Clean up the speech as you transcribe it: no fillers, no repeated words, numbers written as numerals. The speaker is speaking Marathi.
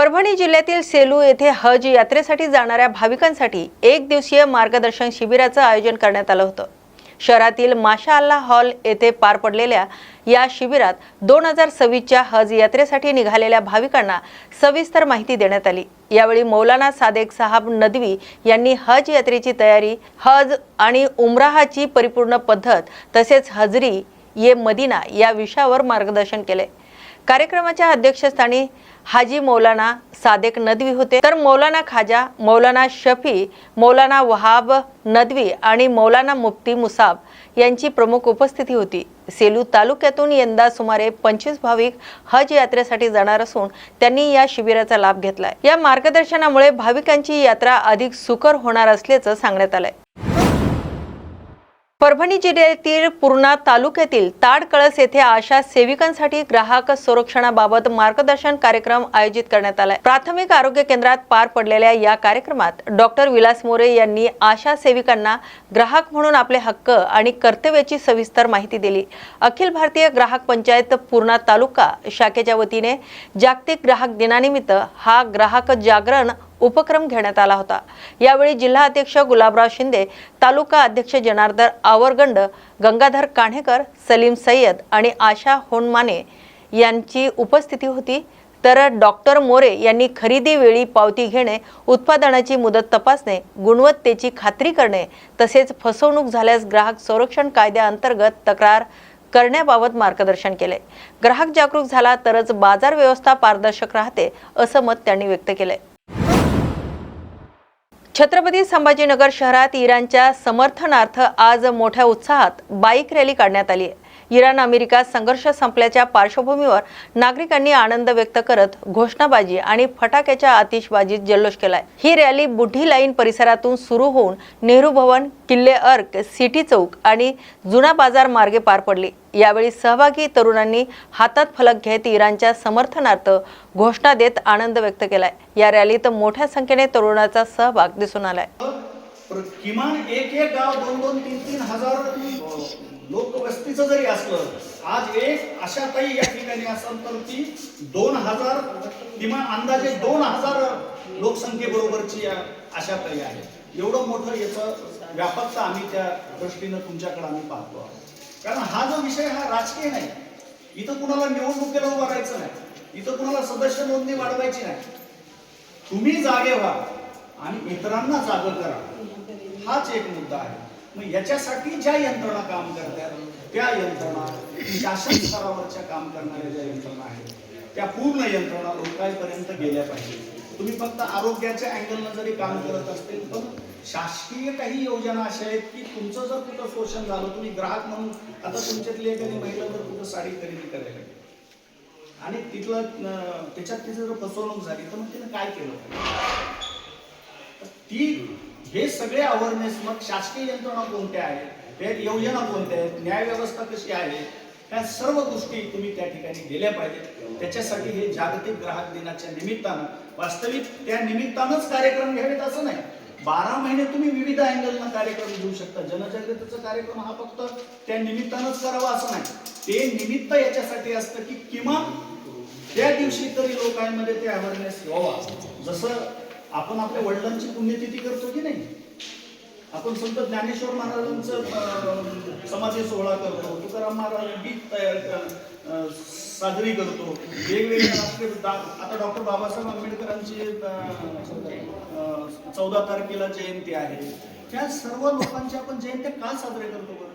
परभणी जिल्ह्यातील सेलू येथे हज यात्रेसाठी जाणाऱ्या भाविकांसाठी एक दिवसीय मार्गदर्शन शिबिराचं आयोजन करण्यात आलं होतं। शहरातील माशाअल्लाह हॉल येथे पार पडलेल्या या शिबिरात 2026च्या हज यात्रेसाठी निघालेल्या भाविकांना सविस्तर माहिती देण्यात आली। यावेळी मौलाना सादेक साहब नदवी यांनी हज यात्रेची तयारी, हज आणि उमराहाची परिपूर्ण पद्धत तसेच हजरी ये मदीना या विषयावर मार्गदर्शन केले। कार्यक्रमाच्या अध्यक्षस्थानी हाजी मौलाना सादेक नदवी होते, तर मौलाना खाजा, मौलाना शफी, मौलाना वहाब नदवी आणि मौलाना मुफ्ती मुसाब यांची प्रमुख उपस्थिती होती। सेलू तालुक्यातून यंदा सुमारे 25 भाविक हज यात्रेसाठी जाणार असून त्यांनी या शिबिराचा लाभ घेतलाय। या मार्गदर्शनामुळे भाविकांची यात्रा अधिक सुकर होणार असल्याचं सांगण्यात आलंय। परभणी जिल्ह्यातील पूर्णा तालुक्यातील ताडकळस येथे आशा सेविकांसाठी ग्राहक संरक्षणाबाबत मार्गदर्शन कार्यक्रम आयोजित करण्यात आला। प्राथमिक आरोग्य केंद्रात पार पडलेल्या या कार्यक्रमात डॉक्टर विलास मोरे यांनी आशा सेविकांना ग्राहक म्हणून आपले हक्क आणि कर्तव्याची सविस्तर माहिती दिली। अखिल भारतीय ग्राहक पंचायत पूर्णा तालुका शाखेच्या वतीने जागतिक ग्राहक दिनानिमित्त हा ग्राहक जागरण उपक्रम घेण्यात आला होता। यावेळी जिल्हा अध्यक्ष गुलाबराव शिंदे, तालुका अध्यक्ष जनार्दन आवरगंड, गंगाधर कान्हेकर, सलीम सय्यद आणि आशा होनमाने यांची उपस्थिती होती। तर डॉक्टर मोरे यांनी खरेदी वेळी पावती घेणे, उत्पादनाची मुदत तपासणे, गुणवत्तेची खात्री करणे तसेच फसवणूक झाल्यास ग्राहक संरक्षण कायद्याअंतर्गत तक्रार करण्याबाबत मार्गदर्शन केले। ग्राहक जागरूक झाला तरच बाजार व्यवस्था पारदर्शक राहते असं मत त्यांनी व्यक्त केले। छत्रपती संभाजीनगर शहरात इराणच्या समर्थनार्थ आज मोठ्या उत्साहात बाईक रॅली काढण्यात आली आहे। इराण अमेरिका संघर्ष संपल्याच्या पार्श्वभूमीवर नागरिकांनी आनंद व्यक्त करत घोषणाबाजी आणि फटाक्याच्या आतिषबाजीत जल्लोष केलाय। ही रॅली बुढी लाईन परिसरातून सुरू होऊन नेहरू भवन, किल्ले अर्क, सिटी चौक आणि जुना बाजार मार्गे पार पडली। यावेळी सहभागी तरुणांनी हातात फलक घेत इराणच्या समर्थनार्थ घोषणा देत आनंद व्यक्त केलाय। या रॅलीत मोठ्या संख्येने तरुणांचा सहभाग दिसून आलाय। किमान एक गाव 2-2, 3-3 हजार लोक वस्तीचं जरी असलं, आज एक अशा ताई या ठिकाणी असेल तर ती 2000 किमान अंदाजे 2000 लोकसंख्येबरोबरची अशा ताई आहे। एवढं मोठं याचं व्यापकता आम्ही त्या दृष्टीनं तुमच्याकडे आम्ही पाहतो। कारण हा जो विषय हा राजकीय नाही, इथं कुणाला निवडणुकीला उभं राहायचं नाही, इथं कुणाला सदस्य नोंदणी वाढवायची नाही। तुम्ही जागे व्हा आणि इतरांना जागं करा, हाच एक मुद्दा आहे। मग याच्यासाठी ज्या यंत्रणा काम करतात त्या यंत्रणा, शासन स्तरावरच्या काम करणाऱ्या ज्या यंत्रणा आहेत त्या पूर्ण यंत्रणा लोकांपर्यंत गेल्या पाहिजे। तुम्ही फक्त आरोग्याच्या अँगलनं जरी काम करत असतील पण शासकीय काही योजना अशा आहेत की तुमचं जर कुठं शोषण झालं, तुम्ही ग्राहक म्हणून आता तुमच्यातली एखादी महिला जर कुठं साडी खरेदी करायला आणि तिथलं त्याच्यात तिचं जर फसवणूक झाली तर मग तिने काय केलं? ती हे सगळे अवेअरनेस, मग शासकीय यंत्रणा कोणत्या आहेत, त्या योजना कोणत्या आहेत, न्याय व्यवस्था कशी आहे, त्या सर्व गोष्टी तुम्ही त्या ठिकाणी गेल्या पाहिजेत। त्याच्यासाठी हे जागतिक ग्राहक दिनाच्या निमित्तानं, वास्तविक त्या निमित्तानंच कार्यक्रम घ्यावेत असं नाही। 12 महिने तुम्ही विविध अँगलनं कार्यक्रम घेऊ शकता। जनजागृतीचा कार्यक्रम हा फक्त त्या निमित्तानंच करावा असं नाही। ते निमित्त याच्यासाठी असतं की किमान त्या दिवशी तरी लोकांमध्ये ते अवेअरनेस व्हावा। जसं आपण आपल्या वडिलांची पुण्यतिथी करतो की नाही, आपण संत ज्ञानेश्वर महाराजांचं समाधी सोहळा करतो, तुकाराम महाराज गीत तयार साजरी करतो, वेगवेगळ्या राष्ट्रीय आता डॉक्टर बाबासाहेब आंबेडकरांची 14 तारखेला जयंती आहे। त्या सर्व लोकांची आपण जयंती का साजरे करतो बरं?